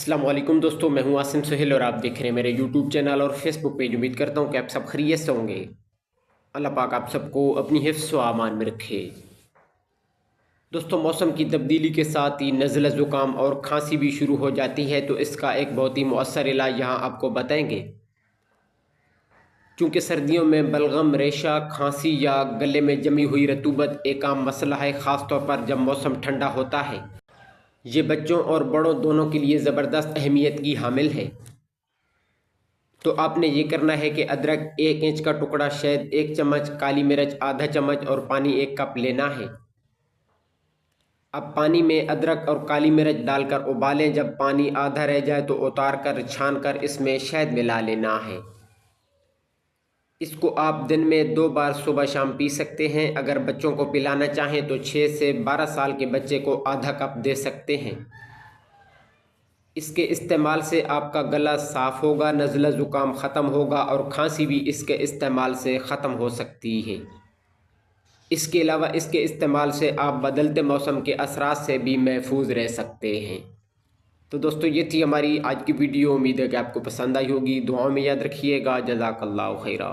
अस्सलाम वालेकुम दोस्तों, मैं हूं आसिम सुहेल और आप देख रहे हैं मेरे यूट्यूब चैनल और फेसबुक पेज। उम्मीद करता हूं कि आप सब खैरियत से होंगे। अल्लाह पाक आप सबको अपनी हिफ्ज़ व आमान में रखे। दोस्तों, मौसम की तब्दीली के साथ ही नज़ला ज़ुकाम और खांसी भी शुरू हो जाती है, तो इसका एक बहुत ही मौसर इलाज यहाँ आपको बताएंगे। चूँकि सर्दियों में बलगम, रेशा, खांसी या गले में जमी हुई रतूबत एक आम मसला है, ख़ास तौर पर जब मौसम ठंडा होता है। ये बच्चों और बड़ों दोनों के लिए ज़बरदस्त अहमियत की हामिल है। तो आपने ये करना है कि अदरक 1 इंच का टुकड़ा, शहद 1 चम्मच, काली मिर्च आधा चम्मच और पानी 1 कप लेना है। अब पानी में अदरक और काली मिर्च डालकर उबालें। जब पानी आधा रह जाए तो उतार कर छान कर इसमें शहद मिला लेना है। इसको आप दिन में 2 बार सुबह शाम पी सकते हैं। अगर बच्चों को पिलाना चाहें तो 6 से 12 साल के बच्चे को आधा कप दे सकते हैं। इसके इस्तेमाल से आपका गला साफ़ होगा, नज़ला ज़ुकाम ख़त्म होगा और खांसी भी इसके इस्तेमाल से ख़त्म हो सकती है। इसके अलावा इसके इस्तेमाल से आप बदलते मौसम के असरात से भी महफूज रह सकते हैं। तो दोस्तों, ये थी हमारी आज की वीडियो। उम्मीद है कि आपको पसंद आई होगी। दुआओं में याद रखिएगा। जज़ाकल्लाहु खैरा।